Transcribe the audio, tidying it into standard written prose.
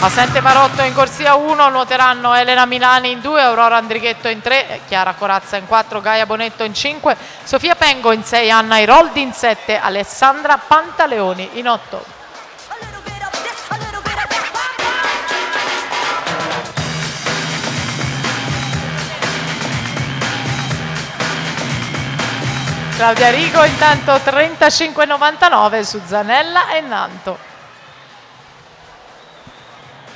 Assente Marotto in corsia 1, nuoteranno Elena Milani in 2, Aurora Andrighetto in 3, Chiara Corazza in 4, Gaia Bonetto in 5, Sofia Pengo in 6, Anna Iroldi in 7, Alessandra Pantaleoni in 8. Claudia Rigo intanto 35,99 su Zanella e Nanto.